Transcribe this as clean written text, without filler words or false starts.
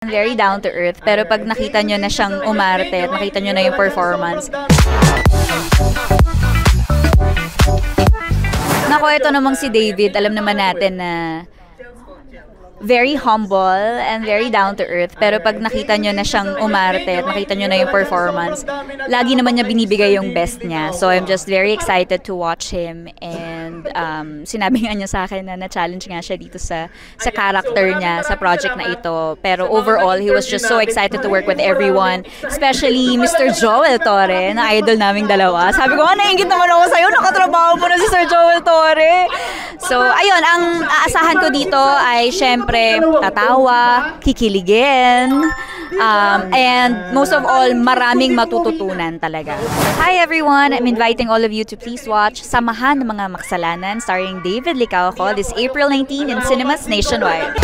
Very down to earth, pero pag nakita nyo na siyang umarte at nakita nyo na yung performance. Nako, ito namang si David, alam naman natin na very humble and very down to earth, pero pag nakita nyo na siyang umarte at nakita nyo na yung performance, lagi naman niya binibigay yung best niya. So I'm just very excited to watch him, and sinabi nga niya sa akin na na-challenge nga siya dito sa character niya sa project na ito. Pero overall, he was just so excited to work with everyone, especially Mr. Joel Torre, na idol naming dalawa. Sabi ko, nainggit naman ako sa'yo, nakatrabaho mo na si Sir Joel Torre. So ayun, ang aasahan ko dito ay syempre tatawa, kikiligin, and most of all, maraming matututunan talaga. Hi everyone! I'm inviting all of you to please watch Samahan ng Mga Maksalanan starring David Licauco this April 19 in cinemas nationwide.